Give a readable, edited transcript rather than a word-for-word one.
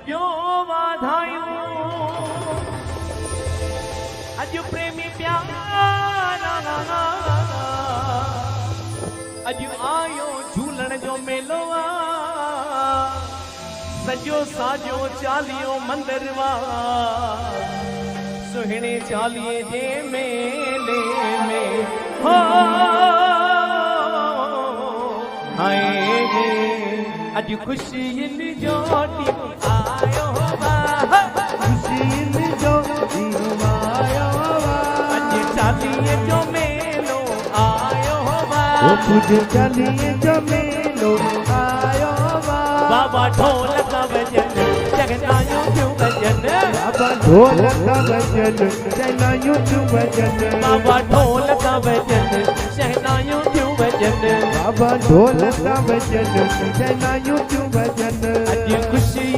क्यों वाधायूं अज प्रेमी प्यारा अज आयो झूलण जो मेलो सजो साजो चालियो मंदिरवा सुहिणे चालिए जे मेले में हो आए अज खुशी जो आयो खुशी जो आयो अज चालिए जो मेलो आयो तुझे चालिए जो मेलो आयो बाबा ढोल का वजन जगनायूं क्यों वजन बाबा ढोल का वजन जगनायूं क्यों वजन बाबा ढोल का वजन शहनायूं क्यों वजन बाबा ढोल का वजन जगनायूं क्यों वजन अज खुशी